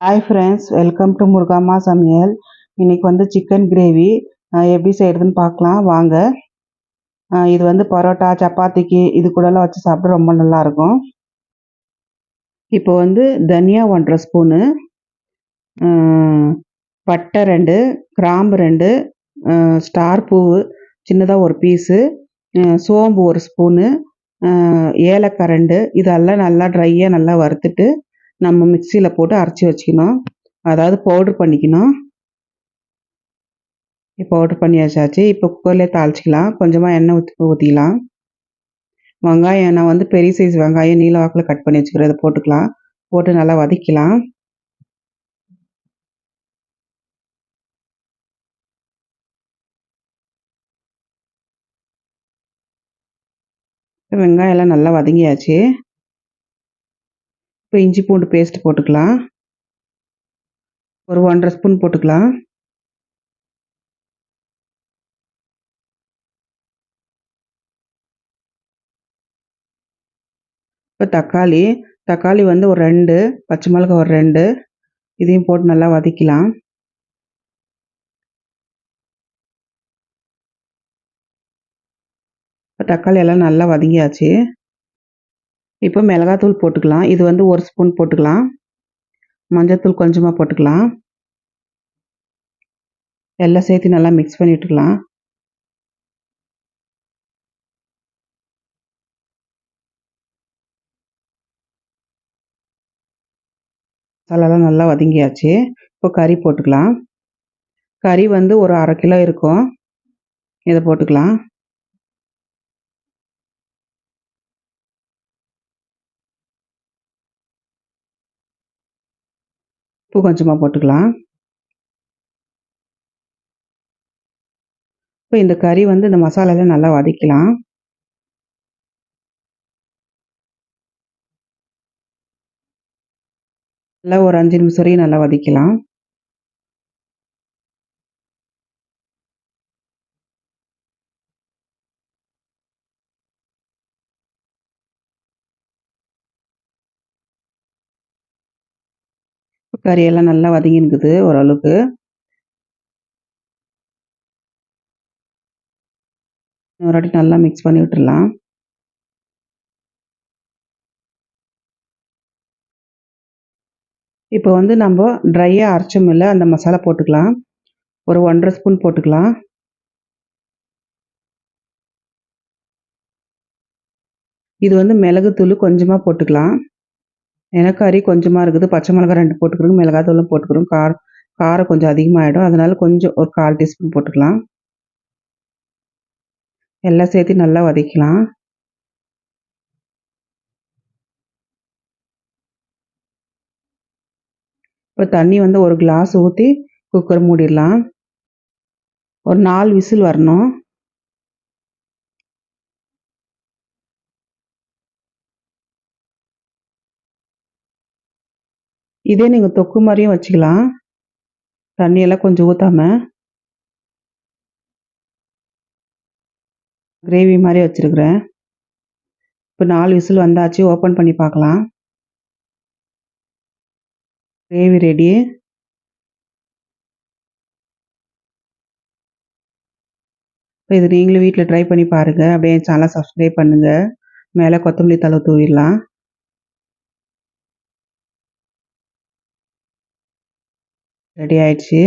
Hi friends, welcome to முருகாம்மா சமையல். இன்னைக்கு வந்து சிக்கன் கிரேவி எப்படி செய்கிறதுன்னு பார்க்கலாம் வாங்க. இது வந்து பரோட்டா சப்பாத்திக்கு இது கூடலாம் வச்சு சாப்பிட ரொம்ப நல்லாயிருக்கும். இப்போ வந்து தனியா 1½ ஸ்பூனு, பட்டை 2, கிராம்பு 2, ஸ்டார் பூவு சின்னதாக ஒரு பீஸு, சோம்பு 1 ஸ்பூனு, ஏலக்காய் 2 இதெல்லாம் நல்லா ட்ரையாக நல்லா வறுத்துட்டு நம்ம மிக்சியில் போட்டு அரைச்சி வச்சுக்கணும். அதாவது பவுட்ரு பண்ணிக்கணும். பவுட்ரு பண்ணி வச்சாச்சு. இப்போ குக்கர்லேயே தாளிச்சிக்கலாம். கொஞ்சமாக எண்ணெய் ஊற்றிக்கலாம். வெங்காயம் நான் வந்து பெரிய சைஸ் வெங்காயம் நீல வாக்கில் கட் பண்ணி வச்சுக்கிறேன். இதை போட்டுக்கலாம். போட்டு நல்லா வதக்கிக்கலாம். வெங்காயம் எல்லாம் நல்லா வதங்கியாச்சு. இப்போ இஞ்சி பூண்டு பேஸ்ட் போட்டுக்கலாம். ஒரு 1½ ஸ்பூன் போட்டுக்கலாம். இப்போ தக்காளி வந்து ஒரு 2, பச்சை மிளகாய் ஒரு 2 இதையும் போட்டு நல்லா வதக்கலாம். இப்போ தக்காளி எல்லாம் நல்லா வதங்கியாச்சு. இப்போ மிளகாத்தூள் போட்டுக்கலாம். இது வந்து 1 ஸ்பூன் போட்டுக்கலாம். மஞ்சள்தூள் கொஞ்சமாக போட்டுக்கலாம். எல்லாம் சேர்த்து நல்லா மிக்ஸ் பண்ணி விட்டுக்கலாம். மசாலாலாம் நல்லா வதங்கியாச்சு. இப்போ கறி போட்டுக்கலாம். கறி வந்து ஒரு 1/2 கிலோ இருக்கும். இதை போட்டுக்கலாம். உப்பு கொஞ்சமாக போட்டுக்கலாம். இப்போ இந்த கறி வந்து இந்த மசாலாலாம் நல்லா வதக்கலாம். நல்லா ஒரு 5 நிமிஷம் வரையும் நல்லா வதக்கலாம். கறியெல்லாம் நல்லா வதங்கினுக்குது ஓரளவுக்கு. ஒரு வாட்டி நல்லா மிக்ஸ் பண்ணி விட்டுடலாம். இப்போ வந்து நம்ம ட்ரையாக அரைச்சோமில்ல அந்த மசாலா போட்டுக்கலாம். ஒரு 1½ ஸ்பூன் போட்டுக்கலாம். இது வந்து மிளகுத்தூள் கொஞ்சமாக போட்டுக்கலாம். ஏன்னா கறி கொஞ்சமாக இருக்குது. பச்சை மிளகாய் 2 போட்டுக்கிறோம், மிளகாத்தூளும் போட்டுக்கிறோம். காரம் கொஞ்சம் அதிகமாகிடும். அதனால கொஞ்சம் ஒரு 1/4 டீஸ்பூன் போட்டுக்கலாம். எல்லாம் சேர்த்து நல்லா வதக்கலாம். இப்போ தண்ணி வந்து ஒரு கிளாஸ் ஊற்றி குக்கர் மூடிடலாம். ஒரு 4 விசில் வரணும். இதே நீங்கள் தொக்கு மாதிரியும் வச்சுக்கலாம். தண்ணியெல்லாம் கொஞ்சம் ஊற்றாம கிரேவி மாதிரி வச்சுருக்கிறேன். இப்போ 4 விசில் வந்தாச்சு. ஓப்பன் பண்ணி பார்க்கலாம். Gravy ready. இப்போ இது நீங்களும் வீட்டில் ட்ரை பண்ணி பாருங்கள். அப்படியே என் சேனலை சப்ஸ்கிரைப் பண்ணுங்கள். மேலே கொத்தமல்லி தழை தூவிடலாம். ரெடி ஆயிடுச்சு.